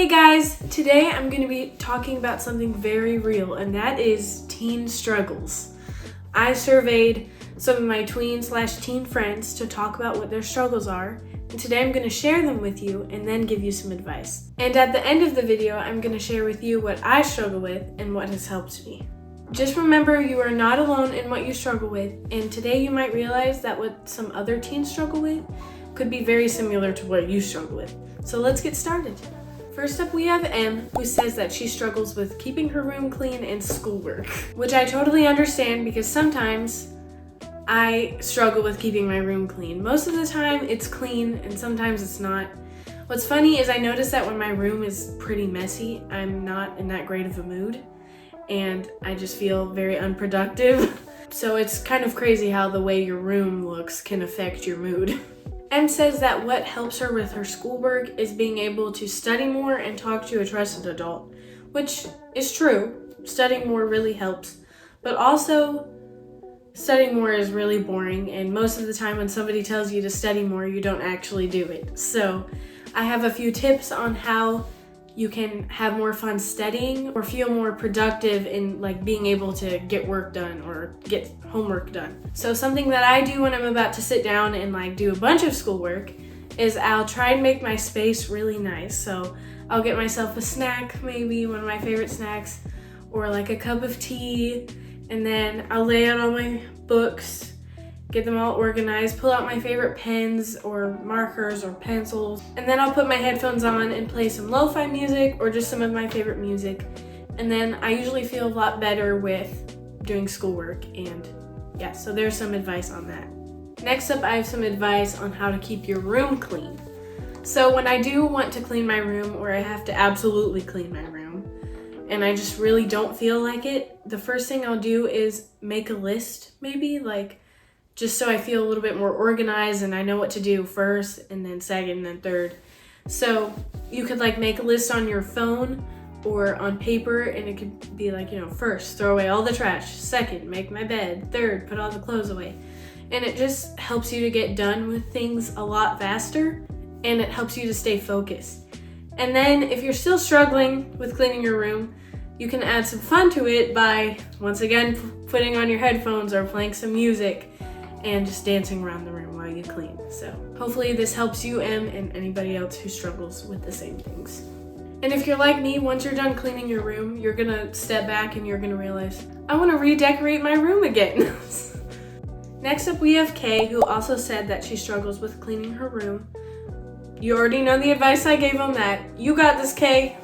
Hey guys, today I'm going to be talking about something very real, and that is teen struggles. I surveyed some of my tween/teen friends to talk about what their struggles are, and today I'm going to share them with you and then give you some advice. And at the end of the video, I'm going to share with you what I struggle with and what has helped me. Just remember, you are not alone in what you struggle with, and today you might realize that what some other teens struggle with could be very similar to what you struggle with. So let's get started. First up, we have M, who says that she struggles with keeping her room clean and schoolwork, which I totally understand because sometimes I struggle with keeping my room clean. Most of the time it's clean and sometimes it's not. What's funny is I notice that when my room is pretty messy, I'm not in that great of a mood and I just feel very unproductive. So it's kind of crazy how the way your room looks can affect your mood. M says that what helps her with her schoolwork is being able to study more and talk to a trusted adult, which is true. Studying more really helps, but also studying more is really boring, and most of the time when somebody tells you to study more, you don't actually do it. So I have a few tips on how you can have more fun studying or feel more productive in being able to get work done or get homework done. So something that I do when I'm about to sit down and do a bunch of schoolwork is I'll try and make my space really nice. So I'll get myself a snack, maybe one of my favorite snacks, or a cup of tea, and then I'll lay out all my books, get them all organized, pull out my favorite pens or markers or pencils, and then I'll put my headphones on and play some lo-fi music or just some of my favorite music. And then I usually feel a lot better with doing schoolwork, and yeah, so there's some advice on that. Next up, I have some advice on how to keep your room clean. So when I do want to clean my room, or I have to absolutely clean my room, and I just really don't feel like it, the first thing I'll do is make a list, maybe, just so I feel a little bit more organized and I know what to do first and then second and then third. So you could make a list on your phone or on paper, and it could be first, throw away all the trash. Second, make my bed. Third, put all the clothes away. And it just helps you to get done with things a lot faster, and it helps you to stay focused. And then if you're still struggling with cleaning your room, you can add some fun to it by, once again, putting on your headphones or playing some music and just dancing around the room while you clean. So hopefully this helps you, Em, and anybody else who struggles with the same things. And if you're like me, once you're done cleaning your room, you're gonna step back and you're gonna realize, I wanna redecorate my room again. Next up, we have Kay, who also said that she struggles with cleaning her room. You already know the advice I gave on that. You got this, Kay.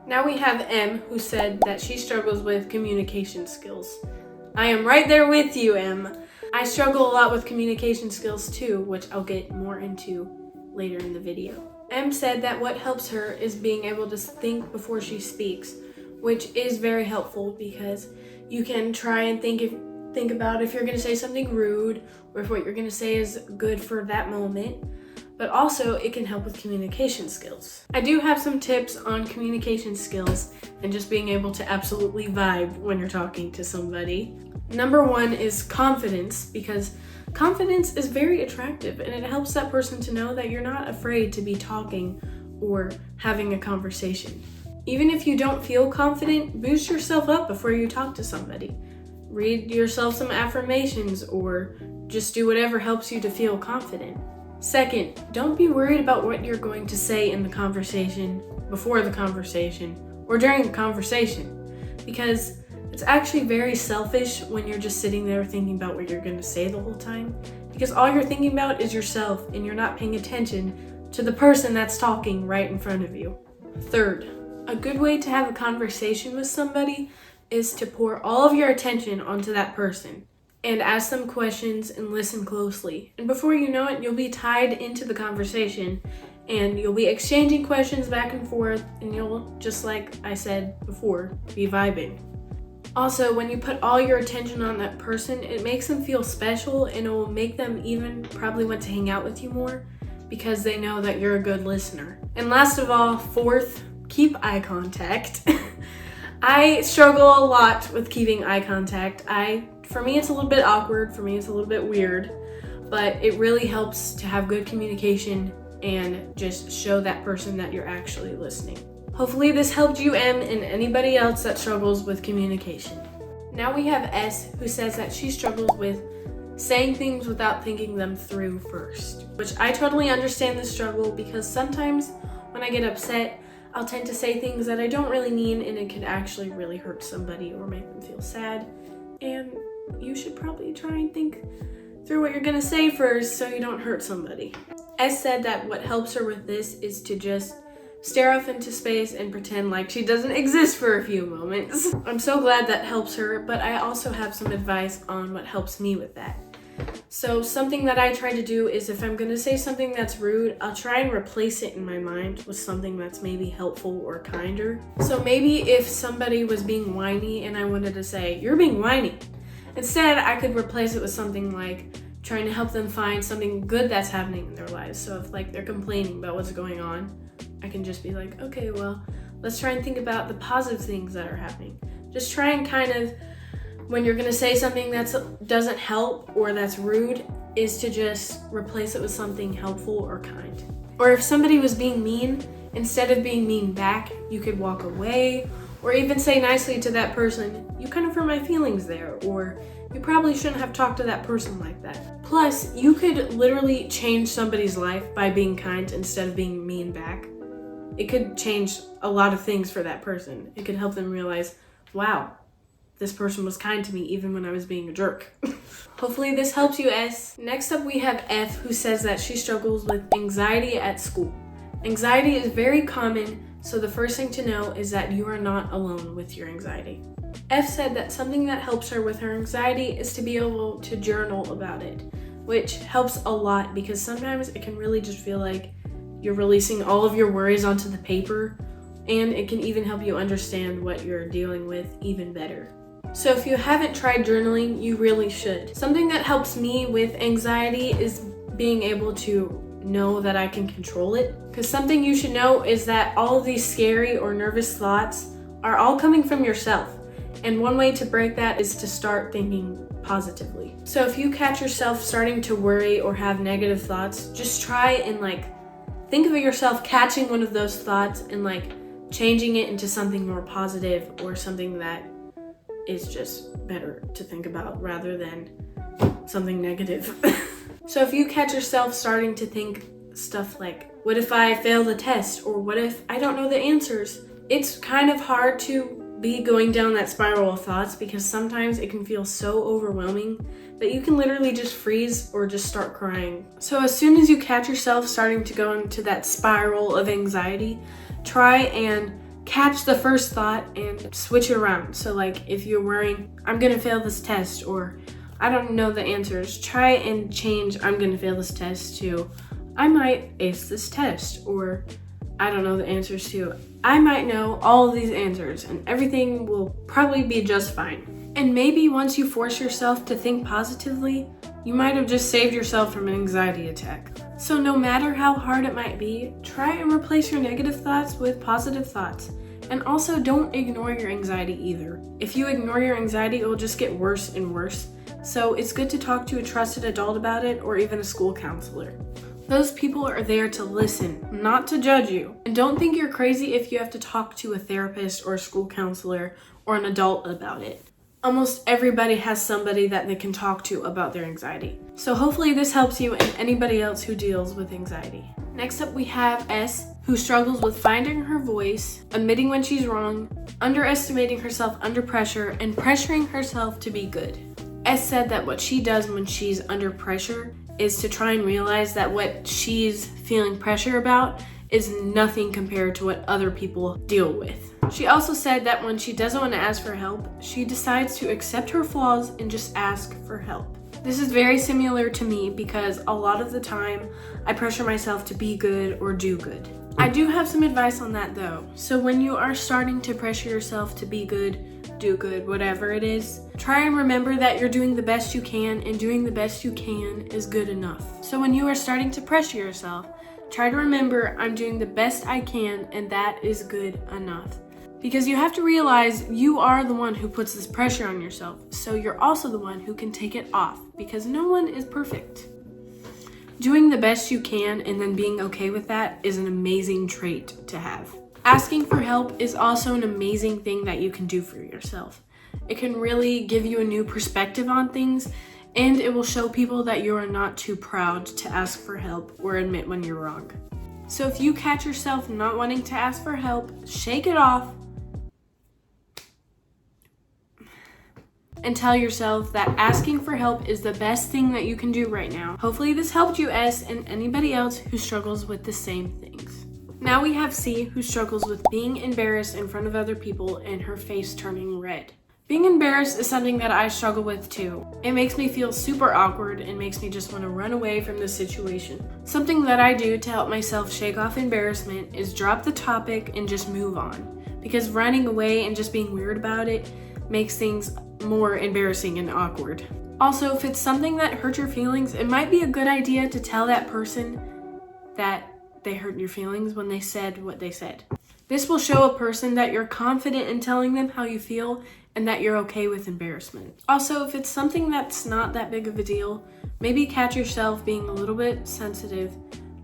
Now we have M, who said that she struggles with communication skills. I am right there with you, M. I struggle a lot with communication skills too, which I'll get more into later in the video. M said that what helps her is being able to think before she speaks, which is very helpful because you can try and think about if you're going to say something rude or if what you're going to say is good for that moment, but also it can help with communication skills. I do have some tips on communication skills and just being able to absolutely vibe when you're talking to somebody. Number one is confidence, because confidence is very attractive and it helps that person to know that you're not afraid to be talking or having a conversation. Even if you don't feel confident, boost yourself up before you talk to somebody. Read yourself some affirmations or just do whatever helps you to feel confident. Second, don't be worried about what you're going to say in the conversation, before the conversation, or during the conversation, because it's actually very selfish when you're just sitting there thinking about what you're going to say the whole time, because all you're thinking about is yourself and you're not paying attention to the person that's talking right in front of you. Third, a good way to have a conversation with somebody is to pour all of your attention onto that person and ask them questions and listen closely. And before you know it, you'll be tied into the conversation and you'll be exchanging questions back and forth, and you'll, just like I said before, be vibing. Also, when you put all your attention on that person, it makes them feel special and it will make them even probably want to hang out with you more because they know that you're a good listener. And last of all, fourth, keep eye contact. I struggle a lot with keeping eye contact. For me, it's a little bit awkward. For me, it's a little bit weird, but it really helps to have good communication and just show that person that you're actually listening. Hopefully this helped you, M, and anybody else that struggles with communication. Now we have S, who says that she struggles with saying things without thinking them through first, which I totally understand this struggle because sometimes when I get upset, I'll tend to say things that I don't really mean, and it could actually really hurt somebody or make them feel sad. And you should probably try and think through what you're gonna say first so you don't hurt somebody. S said that what helps her with this is to just stare off into space and pretend like she doesn't exist for a few moments. I'm so glad that helps her, but I also have some advice on what helps me with that. So something that I try to do is if I'm gonna say something that's rude, I'll try and replace it in my mind with something that's maybe helpful or kinder. So maybe if somebody was being whiny and I wanted to say, "You're being whiny," instead I could replace it with something like trying to help them find something good that's happening in their lives. So if like they're complaining about what's going on, I can just be like, okay, well, let's try and think about the positive things that are happening. Just try and kind of, when you're gonna say something that doesn't help or that's rude, is to just replace it with something helpful or kind. Or if somebody was being mean, instead of being mean back, you could walk away or even say nicely to that person, "You kind of hurt my feelings there," or "You probably shouldn't have talked to that person like that." Plus, you could literally change somebody's life by being kind instead of being mean back. It could change a lot of things for that person. It could help them realize, wow, this person was kind to me even when I was being a jerk. Hopefully this helps you, S. Next up we have F, who says that she struggles with anxiety at school. Anxiety is very common, so the first thing to know is that you are not alone with your anxiety. F said that something that helps her with her anxiety is to be able to journal about it, which helps a lot because sometimes it can really just feel like you're releasing all of your worries onto the paper, and it can even help you understand what you're dealing with even better. So if you haven't tried journaling, you really should. Something that helps me with anxiety is being able to know that I can control it. Because something you should know is that all of these scary or nervous thoughts are all coming from yourself. And one way to break that is to start thinking positively. So if you catch yourself starting to worry or have negative thoughts, just try and think of yourself catching one of those thoughts and changing it into something more positive or something that is just better to think about rather than something negative. So if you catch yourself starting to think stuff like, what if I fail the test? Or what if I don't know the answers? It's kind of hard to be going down that spiral of thoughts because sometimes it can feel so overwhelming that you can literally just freeze or just start crying. So as soon as you catch yourself starting to go into that spiral of anxiety, try and catch the first thought and switch it around. So if you're worrying, I'm gonna fail this test, or I don't know the answers, try and change I'm gonna fail this test to I might ace this test, or I don't know the answers to I might know all of these answers and everything will probably be just fine. And maybe once you force yourself to think positively, you might have just saved yourself from an anxiety attack. So no matter how hard it might be, try and replace your negative thoughts with positive thoughts. And also don't ignore your anxiety either. If you ignore your anxiety, it will just get worse and worse. So it's good to talk to a trusted adult about it or even a school counselor. Those people are there to listen, not to judge you. And don't think you're crazy if you have to talk to a therapist or a school counselor or an adult about it. Almost everybody has somebody that they can talk to about their anxiety. So hopefully this helps you and anybody else who deals with anxiety. Next up we have S, who struggles with finding her voice, admitting when she's wrong, underestimating herself under pressure, and pressuring herself to be good. S said that what she does when she's under pressure is to try and realize that what she's feeling pressure about is nothing compared to what other people deal with. She also said that when she doesn't want to ask for help, she decides to accept her flaws and just ask for help. This is very similar to me because a lot of the time I pressure myself to be good or do good. I do have some advice on that though. So when you are starting to pressure yourself to be good, do good, whatever it is, try and remember that you're doing the best you can, and doing the best you can is good enough. So when you are starting to pressure yourself, try to remember I'm doing the best I can and that is good enough. Because you have to realize you are the one who puts this pressure on yourself, so you're also the one who can take it off because no one is perfect. Doing the best you can and then being okay with that is an amazing trait to have. Asking for help is also an amazing thing that you can do for yourself. It can really give you a new perspective on things, and it will show people that you are not too proud to ask for help or admit when you're wrong. So if you catch yourself not wanting to ask for help, shake it off and tell yourself that asking for help is the best thing that you can do right now. Hopefully this helped you, S, and anybody else who struggles with the same things. Now we have C, who struggles with being embarrassed in front of other people and her face turning red. Being embarrassed is something that I struggle with too. It makes me feel super awkward and makes me just want to run away from the situation. Something that I do to help myself shake off embarrassment is drop the topic and just move on. Because running away and just being weird about it makes things more embarrassing and awkward. Also, if it's something that hurt your feelings, it might be a good idea to tell that person that they hurt your feelings when they said what they said. This will show a person that you're confident in telling them how you feel and that you're okay with embarrassment. Also, if it's something that's not that big of a deal, maybe catch yourself being a little bit sensitive.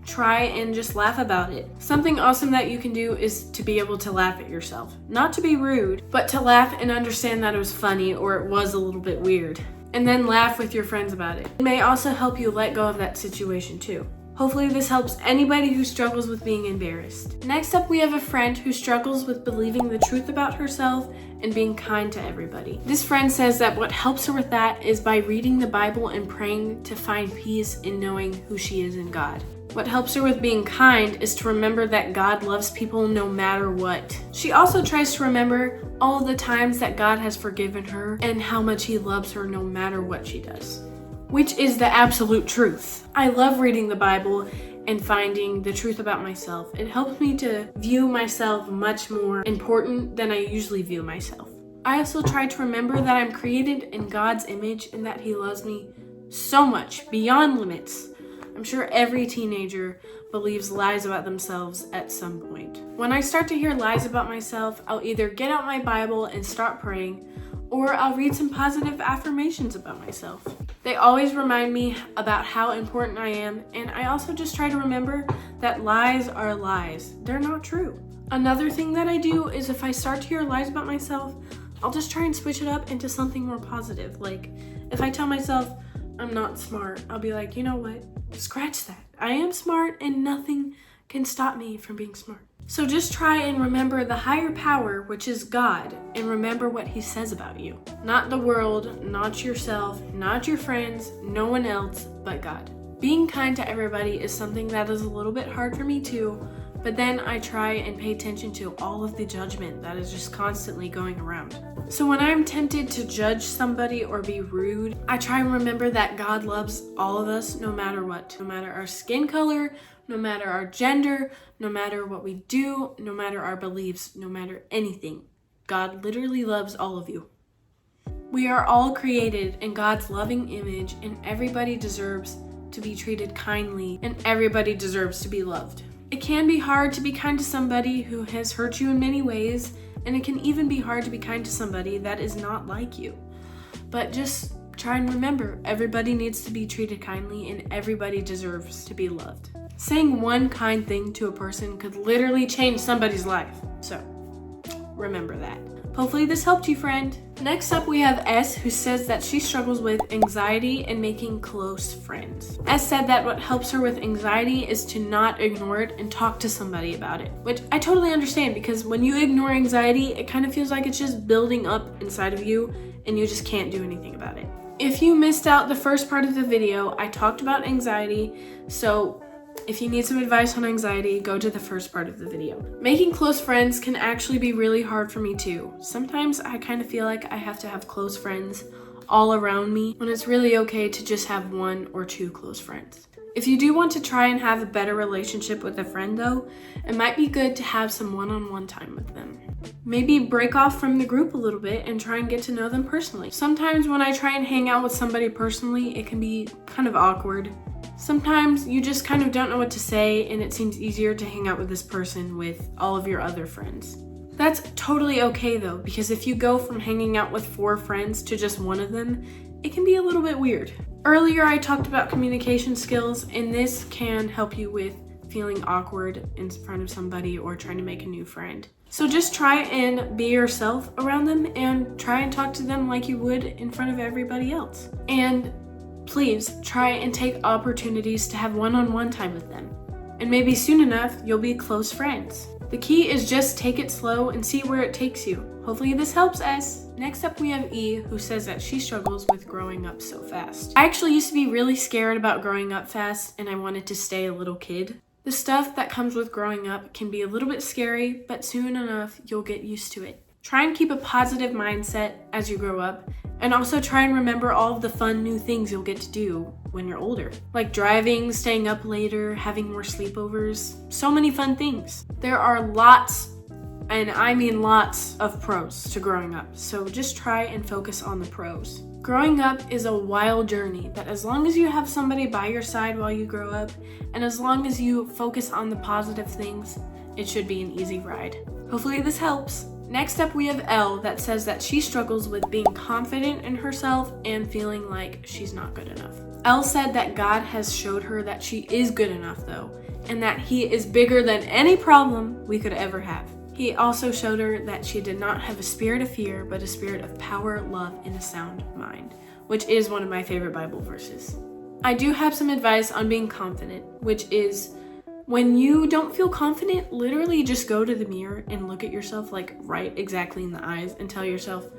Try and just laugh about it. Something awesome that you can do is to be able to laugh at yourself. Not to be rude, but to laugh and understand that it was funny or it was a little bit weird. And then laugh with your friends about it. It may also help you let go of that situation too. Hopefully this helps anybody who struggles with being embarrassed. Next up, we have a friend who struggles with believing the truth about herself and being kind to everybody. This friend says that what helps her with that is by reading the Bible and praying to find peace in knowing who she is in God. What helps her with being kind is to remember that God loves people no matter what. She also tries to remember all of the times that God has forgiven her and how much He loves her no matter what she does, which is the absolute truth. I love reading the Bible and finding the truth about myself. It helps me to view myself much more important than I usually view myself. I also try to remember that I'm created in God's image and that He loves me so much, beyond limits. I'm sure every teenager believes lies about themselves at some point. When I start to hear lies about myself, I'll either get out my Bible and start praying, or I'll read some positive affirmations about myself. They always remind me about how important I am, and I also just try to remember that lies are lies. They're not true. Another thing that I do is if I start to hear lies about myself, I'll just try and switch it up into something more positive. Like, if I tell myself I'm not smart, I'll be like, you know what? Scratch that. I am smart and nothing can stop me from being smart. So just try and remember the higher power, which is God, and remember what He says about you. Not the world, not yourself, not your friends, no one else but God. Being kind to everybody is something that is a little bit hard for me too, but then I try and pay attention to all of the judgment that is just constantly going around. So when I'm tempted to judge somebody or be rude, I try and remember that God loves all of us no matter what. No matter our skin color, no matter our gender, no matter what we do, no matter our beliefs, no matter anything. God literally loves all of you. We are all created in God's loving image, and everybody deserves to be treated kindly, and everybody deserves to be loved. It can be hard to be kind to somebody who has hurt you in many ways, and it can even be hard to be kind to somebody that is not like you. But just try and remember, everybody needs to be treated kindly and everybody deserves to be loved. Saying one kind thing to a person could literally change somebody's life. So, remember that. Hopefully this helped you, friend. Next up, we have S, who says that she struggles with anxiety and making close friends. S said that what helps her with anxiety is to not ignore it and talk to somebody about it, which I totally understand, because when you ignore anxiety, it kind of feels like it's just building up inside of you and you just can't do anything about it. If you missed out the first part of the video, I talked about anxiety, so if you need some advice on anxiety, go to the first part of the video. Making close friends can actually be really hard for me too. Sometimes I kind of feel like I have to have close friends all around me when it's really okay to just have one or two close friends. If you do want to try and have a better relationship with a friend though, it might be good to have some one-on-one time with them. Maybe break off from the group a little bit and try and get to know them personally. Sometimes when I try and hang out with somebody personally, it can be kind of awkward. Sometimes you just kind of don't know what to say, and it seems easier to hang out with this person with all of your other friends. That's totally okay though, because if you go from hanging out with 4 friends to just one of them, it can be a little bit weird. Earlier I talked about communication skills, and this can help you with feeling awkward in front of somebody or trying to make a new friend. So just try and be yourself around them and try and talk to them like you would in front of everybody else. And please try and take opportunities to have one-on-one time with them. And maybe soon enough, you'll be close friends. The key is just take it slow and see where it takes you. Hopefully this helps us. Next up we have E, who says that she struggles with growing up so fast. I actually used to be really scared about growing up fast, and I wanted to stay a little kid. The stuff that comes with growing up can be a little bit scary, but soon enough you'll get used to it. Try and keep a positive mindset as you grow up, and also try and remember all of the fun new things you'll get to do when you're older. Like driving, staying up later, having more sleepovers, so many fun things. There are lots, and I mean lots, of pros to growing up, so just try and focus on the pros. Growing up is a wild journey, but as long as you have somebody by your side while you grow up, and as long as you focus on the positive things, it should be an easy ride. Hopefully this helps. Next up we have L, that says that she struggles with being confident in herself and feeling like she's not good enough. L said that God has showed her that she is good enough though, and that He is bigger than any problem we could ever have. He also showed her that she did not have a spirit of fear, but a spirit of power, love, and a sound mind, which is one of my favorite Bible verses. I do have some advice on being confident, which is when you don't feel confident, literally just go to the mirror and look at yourself like right exactly in the eyes and tell yourself,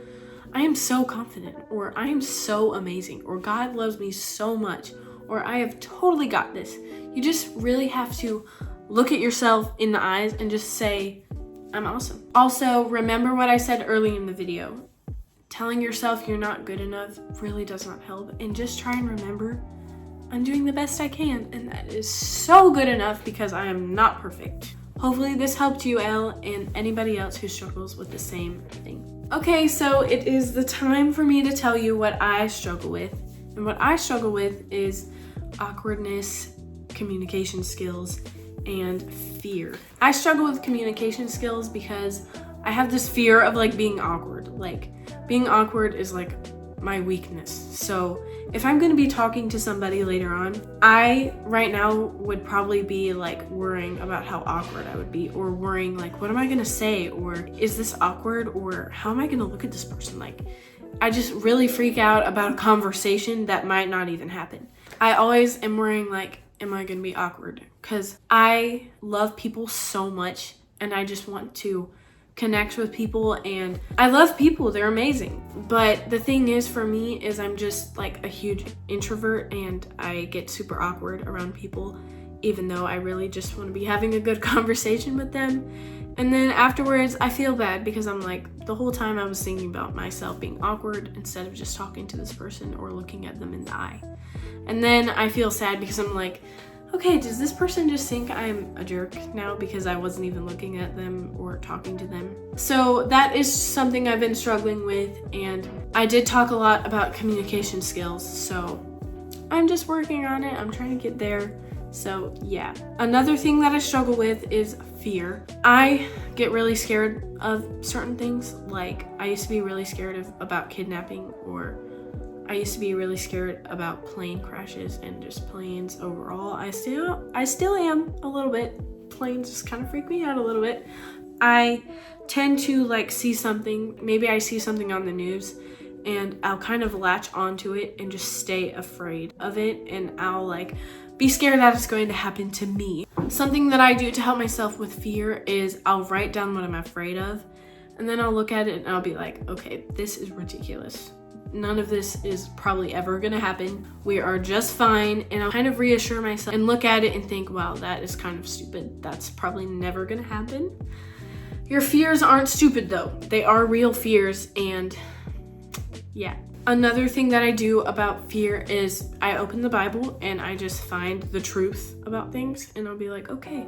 I am so confident, or I am so amazing, or God loves me so much, or I have totally got this. You just really have to look at yourself in the eyes and just say, I'm awesome. Also, remember what I said early in the video. Telling yourself you're not good enough really does not help, and just try and remember, I'm doing the best I can, and that is so good enough because I am not perfect. Hopefully this helped you, Elle, and anybody else who struggles with the same thing. Okay, so it is the time for me to tell you what I struggle with. And what I struggle with is awkwardness, communication skills, and fear. I struggle with communication skills because I have this fear of like being awkward. Like being awkward is like my weakness. So if I'm going to be talking to somebody later on, I right now would probably be like worrying about how awkward I would be, or worrying like, what am I going to say? Or is this awkward? Or how am I going to look at this person? Like, I just really freak out about a conversation that might not even happen. I always am worrying like, am I going to be awkward? Because I love people so much and I just want to connect with people, and I love people, they're amazing. But the thing is for me is I'm just like a huge introvert and I get super awkward around people, even though I really just want to be having a good conversation with them. And then afterwards I feel bad because I'm like, the whole time I was thinking about myself being awkward instead of just talking to this person or looking at them in the eye. And then I feel sad because I'm like, okay, does this person just think I'm a jerk now because I wasn't even looking at them or talking to them? So that is something I've been struggling with, and I did talk a lot about communication skills, so I'm just working on it. I'm trying to get there. So yeah. Another thing that I struggle with is fear. I get really scared of certain things. Like I used to be really scared about kidnapping, or I used to be really scared about plane crashes and just planes overall. I still am a little bit. Planes just kind of freak me out a little bit. I tend to like see something, maybe I see something on the news, and I'll kind of latch onto it and just stay afraid of it, and I'll like be scared that it's going to happen to me. Something that I do to help myself with fear is I'll write down what I'm afraid of, and then I'll look at it and I'll be like, okay, this is ridiculous. None of this is probably ever gonna happen. We are just fine. And I'll kind of reassure myself and look at it and think, wow, that is kind of stupid. That's probably never gonna happen. Your fears aren't stupid though. They are real fears, and yeah. Another thing that I do about fear is I open the Bible and I just find the truth about things, and I'll be like, okay,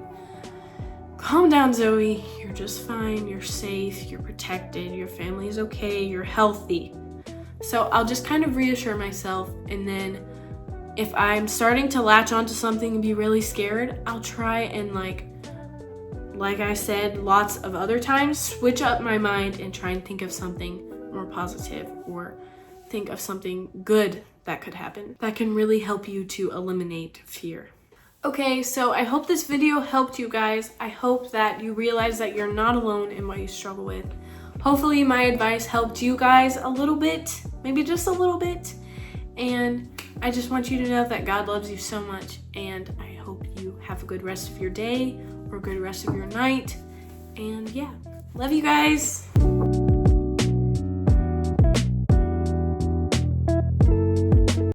calm down, Zoe. You're just fine. You're safe. You're protected. Your family is okay. You're healthy. So I'll just kind of reassure myself, and then if I'm starting to latch onto something and be really scared, I'll try and like I said lots of other times, switch up my mind and try and think of something more positive, or think of something good that could happen that can really help you to eliminate fear. Okay, so I hope this video helped you guys. I hope that you realize that you're not alone in what you struggle with. Hopefully my advice helped you guys a little bit, maybe just a little bit. And I just want you to know that God loves you so much, and I hope you have a good rest of your day or a good rest of your night. And yeah, love you guys.